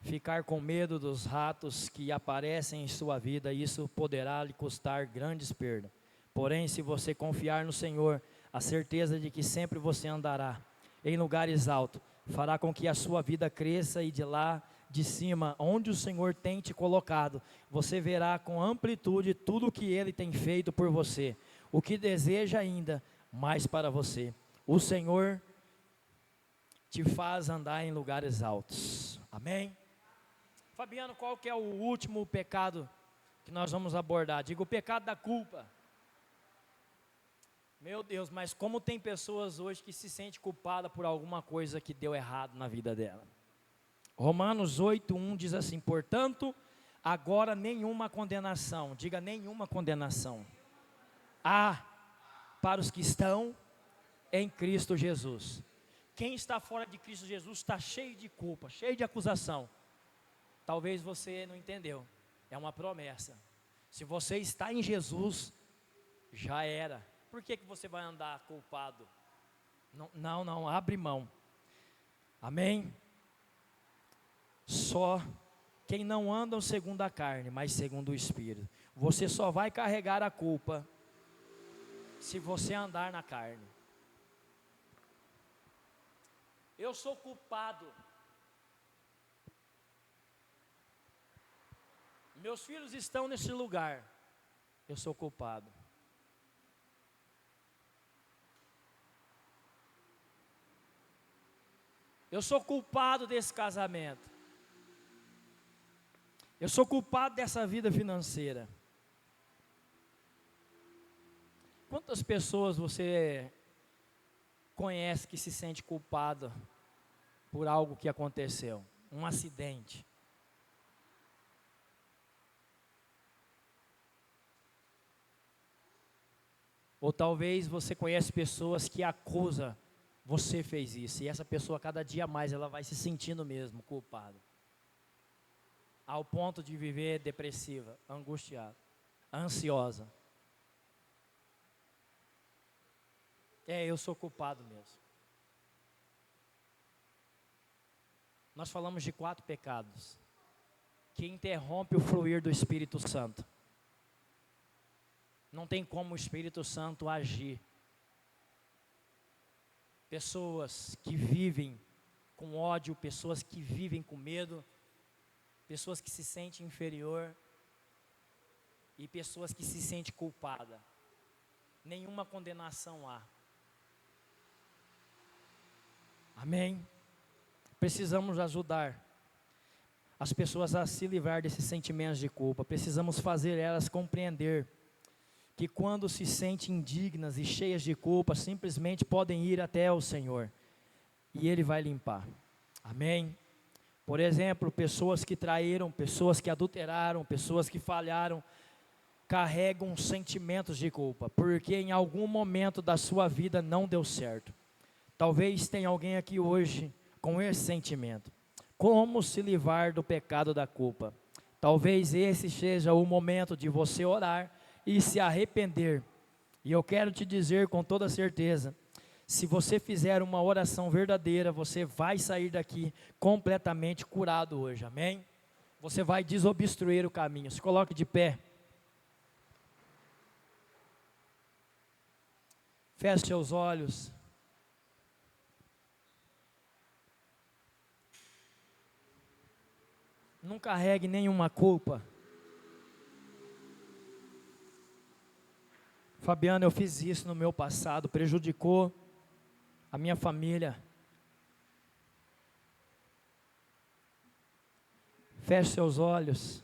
ficar com medo dos ratos que aparecem em sua vida, isso poderá lhe custar grandes perdas. Porém, se você confiar no Senhor, a certeza de que sempre você andará em lugares altos, fará com que a sua vida cresça e de lá de cima, onde o Senhor tem te colocado, você verá com amplitude tudo o que Ele tem feito por você, o que deseja ainda mais para você. O Senhor te faz andar em lugares altos. Amém? Fabiano, qual que é o último pecado que nós vamos abordar? Diga, o pecado da culpa. Meu Deus, mas como tem pessoas hoje que se sentem culpadas por alguma coisa que deu errado na vida dela. Romanos 8:1 diz assim, portanto, agora nenhuma condenação, diga nenhuma condenação, há para os que estão em Cristo Jesus. Quem está fora de Cristo Jesus está cheio de culpa, cheio de acusação. Talvez você não entendeu. É uma promessa. Se você está em Jesus, já era. Por que você vai andar culpado? Não, abre mão. Amém? Só quem não anda segundo a carne, mas segundo o Espírito. Você só vai carregar a culpa se você andar na carne. Eu sou culpado. Meus filhos estão nesse lugar. Eu sou culpado. Eu sou culpado desse casamento. Eu sou culpado dessa vida financeira. Quantas pessoas você conhece que se sente culpado por algo que aconteceu? Um acidente. Ou talvez você conhece pessoas que acusam, você fez isso, e essa pessoa cada dia mais ela vai se sentindo mesmo culpada. Ao ponto de viver depressiva, angustiada, ansiosa. Eu sou culpado mesmo. Nós falamos de 4 pecados que interrompem o fluir do Espírito Santo. Não tem como o Espírito Santo agir. Pessoas que vivem com ódio, pessoas que vivem com medo, pessoas que se sentem inferior e pessoas que se sentem culpada. Nenhuma condenação há. Amém? Precisamos ajudar as pessoas a se livrar desses sentimentos de culpa. Precisamos fazer elas compreender que quando se sentem indignas e cheias de culpa, simplesmente podem ir até o Senhor e Ele vai limpar. Amém? Por exemplo, pessoas que traíram, pessoas que adulteraram, pessoas que falharam, carregam sentimentos de culpa, porque em algum momento da sua vida não deu certo. Talvez tenha alguém aqui hoje com esse sentimento. Como se livrar do pecado da culpa? Talvez esse seja o momento de você orar e se arrepender. E eu quero te dizer com toda certeza, se você fizer uma oração verdadeira, você vai sair daqui completamente curado hoje, amém? Você vai desobstruir o caminho. Se coloque de pé. Feche seus olhos. Não carregue nenhuma culpa. Fabiano, eu fiz isso no meu passado, prejudicou a minha família. Feche seus olhos.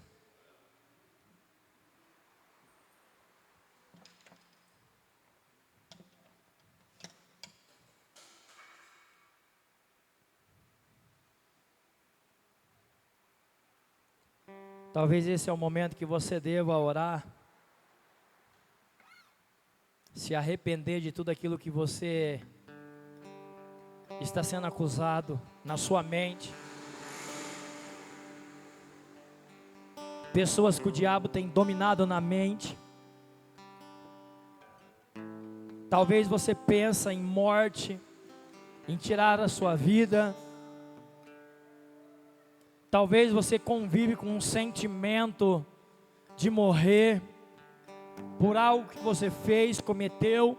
Talvez esse é o momento que você deva orar, se arrepender de tudo aquilo que você está sendo acusado na sua mente. Pessoas que o diabo tem dominado na mente. Talvez você pensa em morte, em tirar a sua vida. Talvez você convive com um sentimento de morrer por algo que você fez, cometeu,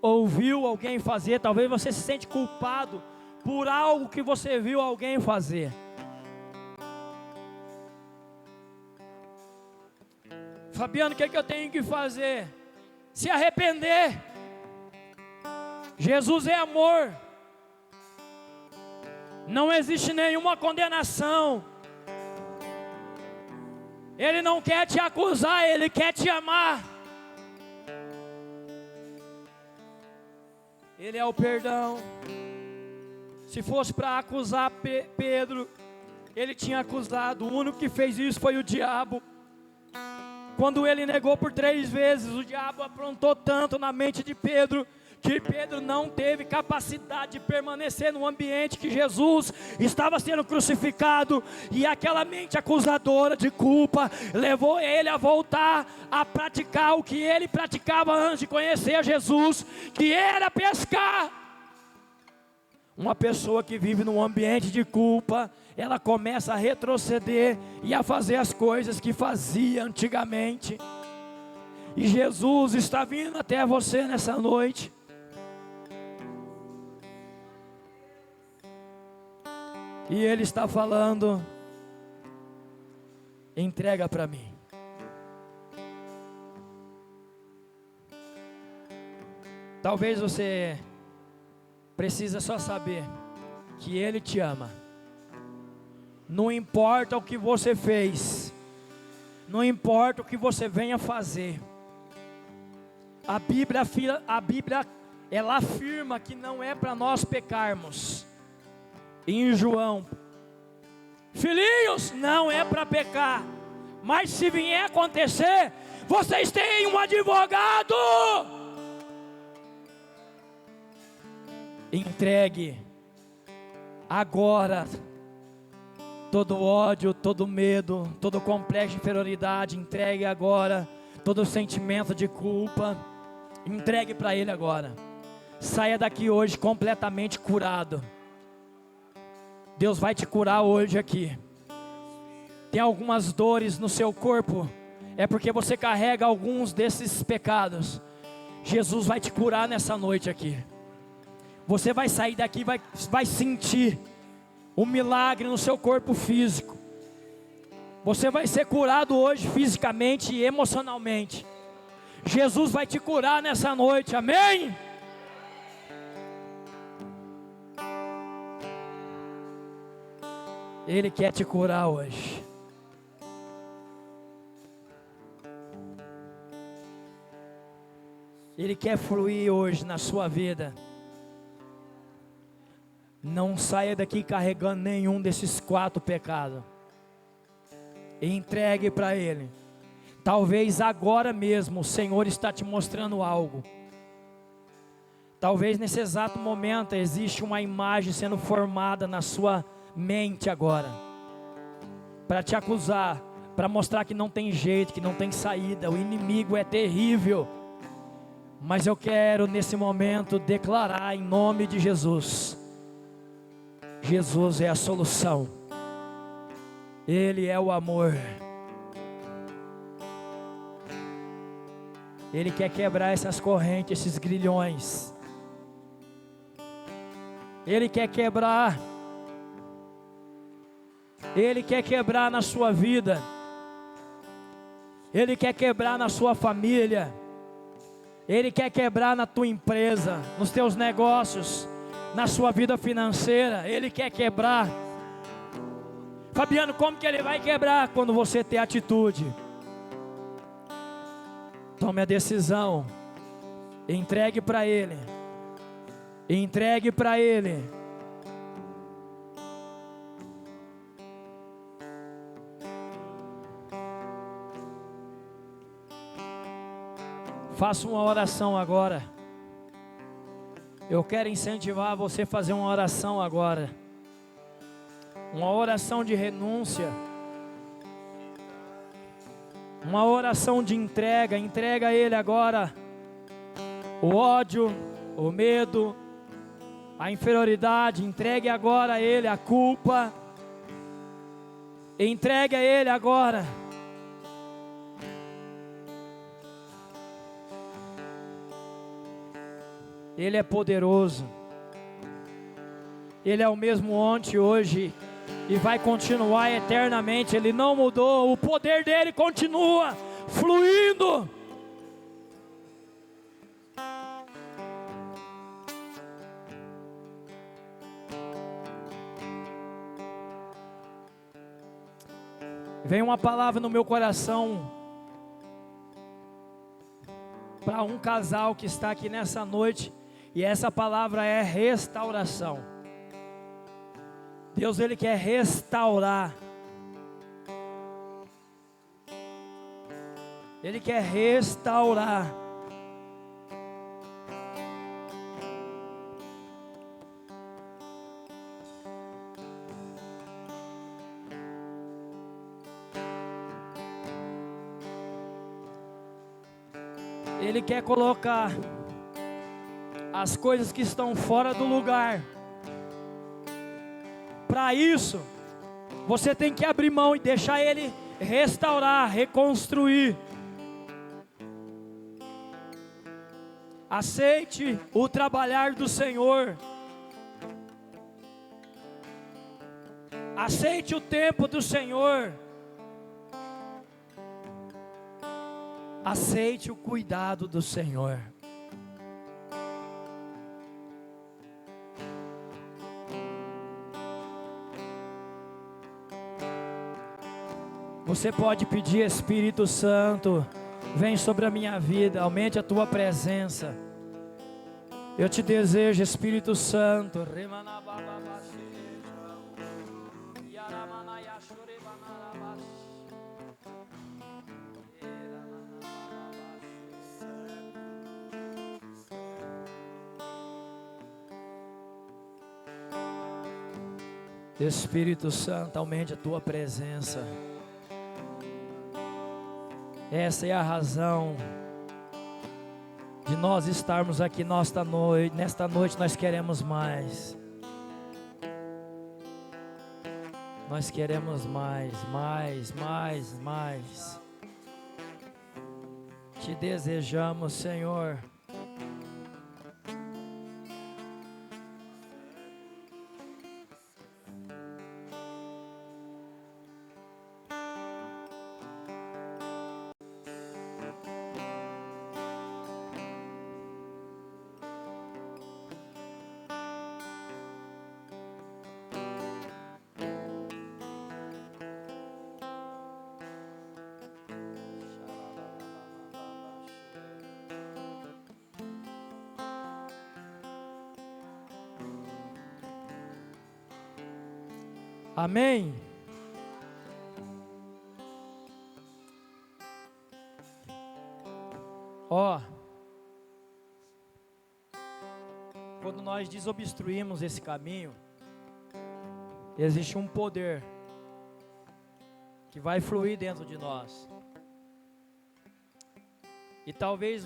ouviu alguém fazer. Talvez você se sente culpado por algo que você viu alguém fazer. Fabiano, o que eu tenho que fazer? Se arrepender. Jesus é amor. Não existe nenhuma condenação. Ele não quer te acusar, Ele quer te amar. Ele é o perdão. Se fosse para acusar Pedro, ele tinha acusado. O único que fez isso foi o diabo. Quando ele negou por 3 vezes, o diabo aprontou tanto na mente de Pedro, que Pedro não teve capacidade de permanecer no ambiente que Jesus estava sendo crucificado, e aquela mente acusadora de culpa levou ele a voltar a praticar o que ele praticava antes de conhecer a Jesus, que era pescar. Uma pessoa que vive num ambiente de culpa, ela começa a retroceder e a fazer as coisas que fazia antigamente. E Jesus está vindo até você nessa noite. E Ele está falando: entrega para mim. Talvez você precisa só saber que Ele te ama. Não importa o que você fez, não importa o que você venha fazer. A Bíblia ela afirma que não é para nós pecarmos. Em João: filhinhos, não é para pecar, mas se vier acontecer, vocês têm um advogado. Entregue agora todo ódio, todo medo, todo complexo de inferioridade. Entregue agora todo sentimento de culpa. Entregue para Ele agora. Saia daqui hoje completamente curado. Deus vai te curar hoje aqui. Tem algumas dores no seu corpo, é porque você carrega alguns desses pecados. Jesus vai te curar nessa noite aqui. Você vai sair daqui, vai sentir um milagre no seu corpo físico. Você vai ser curado hoje fisicamente e emocionalmente. Jesus vai te curar nessa noite, amém? Ele quer te curar hoje. Ele quer fluir hoje na sua vida. Não saia daqui carregando nenhum desses 4 pecados. Entregue para Ele. Talvez agora mesmo o Senhor está te mostrando algo. Talvez nesse exato momento existe uma imagem sendo formada na sua mente agora, para te acusar, para mostrar que não tem jeito, que não tem saída. O inimigo é terrível. Mas eu quero nesse momento declarar em nome de Jesus: Jesus é a solução. Ele é o amor. Ele quer quebrar essas correntes, esses grilhões. Ele quer quebrar. Ele quer quebrar na sua vida. Ele quer quebrar na sua família. Ele quer quebrar na tua empresa, nos teus negócios, na sua vida financeira. Ele quer quebrar. Fabiano, como que Ele vai quebrar? Quando você ter atitude. Tome a decisão. Entregue para Ele. Entregue para Ele. Faça uma oração agora. Eu quero incentivar você a fazer uma oração agora. Uma oração de renúncia. Uma oração de entrega. Entrega a Ele agora o ódio, o medo, a inferioridade. Entregue agora a Ele a culpa. Entregue a Ele agora. Ele é poderoso. Ele é o mesmo ontem, hoje e vai continuar eternamente. Ele não mudou. O poder dele continua fluindo. Vem uma palavra no meu coração para um casal que está aqui nessa noite. E essa palavra é restauração. Deus, Ele quer restaurar. Ele quer restaurar. Ele quer colocar as coisas que estão fora do lugar. Para isso, você tem que abrir mão e deixar Ele restaurar, reconstruir. Aceite o trabalhar do Senhor. Aceite o tempo do Senhor. Aceite o cuidado do Senhor. Você pode pedir: Espírito Santo, vem sobre a minha vida, aumente a tua presença. Eu te desejo, Espírito Santo. Espírito Santo, aumente a tua presença. Essa é a razão de nós estarmos aqui nesta noite. Nesta noite nós queremos mais. Nós queremos mais. Te desejamos, Senhor. Amém. Quando nós desobstruímos esse caminho, existe um poder que vai fluir dentro de nós. E talvez,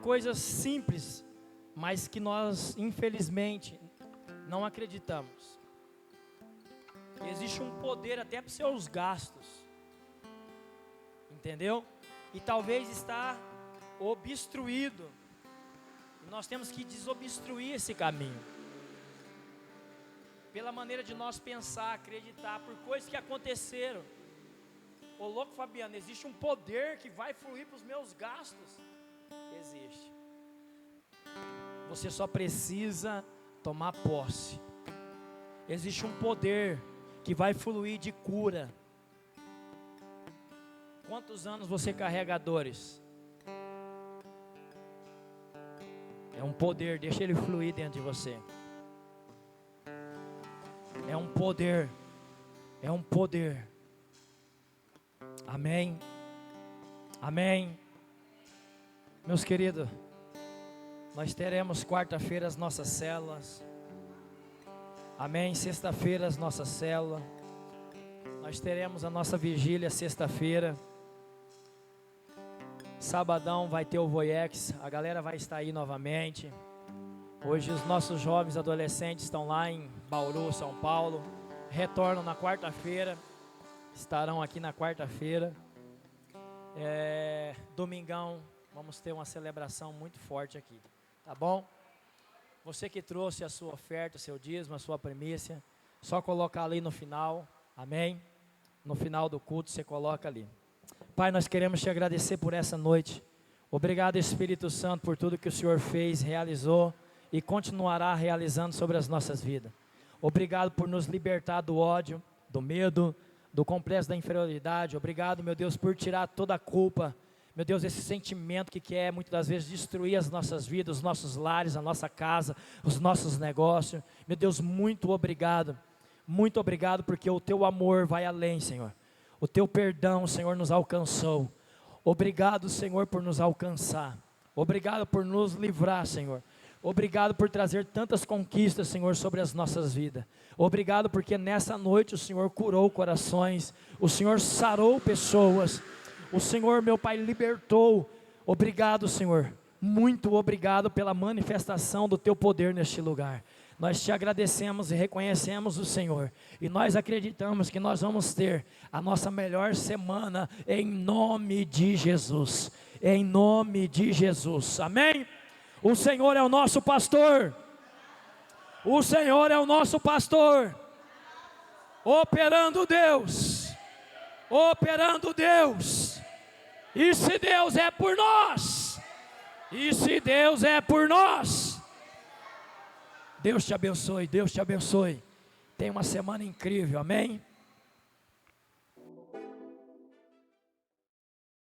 coisas simples, mas que nós, infelizmente, não acreditamos. Existe um poder até para os seus gastos, entendeu? E talvez está obstruído. E nós temos que desobstruir esse caminho. Pela maneira de nós pensar, acreditar, por coisas que aconteceram. Ô louco Fabiano, existe um poder que vai fluir para os meus gastos? Existe. Você só precisa tomar posse. Existe um poder que vai fluir de cura. Quantos anos você carrega dores? É um poder, deixa ele fluir dentro de você. É um poder. É um poder. Amém. Amém. Meus queridos, nós teremos quarta-feira as nossas células. Amém. Sexta-feira as nossas células. Nós teremos a nossa vigília sexta-feira. Sabadão vai ter o Voyex. A galera vai estar aí novamente. Hoje os nossos jovens adolescentes estão lá em Bauru, São Paulo. Retornam na quarta-feira. Estarão aqui na quarta-feira. Domingão vamos ter uma celebração muito forte aqui. Tá bom? Você que trouxe a sua oferta, o seu dízimo, a sua primícia, só colocar ali no final, amém? No final do culto você coloca ali. Pai, nós queremos te agradecer por essa noite. Obrigado, Espírito Santo, por tudo que o Senhor fez, realizou e continuará realizando sobre as nossas vidas. Obrigado por nos libertar do ódio, do medo, do complexo da inferioridade. Obrigado, meu Deus, por tirar toda a culpa. Meu Deus, esse sentimento que quer muitas das vezes destruir as nossas vidas, os nossos lares, a nossa casa, os nossos negócios. Meu Deus, muito obrigado porque o teu amor vai além, Senhor. O teu perdão, Senhor, nos alcançou. Obrigado, Senhor, por nos alcançar. Obrigado por nos livrar, Senhor. Obrigado por trazer tantas conquistas, Senhor, sobre as nossas vidas. Obrigado porque nessa noite o Senhor curou corações, o Senhor sarou pessoas. O Senhor, meu Pai, libertou, Obrigado, Senhor, muito obrigado pela manifestação do Teu poder neste lugar. Nós te agradecemos e reconhecemos o Senhor, e nós acreditamos que nós vamos ter a nossa melhor semana em nome de Jesus, em nome de Jesus, amém? O Senhor é o nosso pastor, o Senhor é o nosso pastor, operando Deus, e se Deus é por nós, Deus te abençoe, tenha uma semana incrível, amém?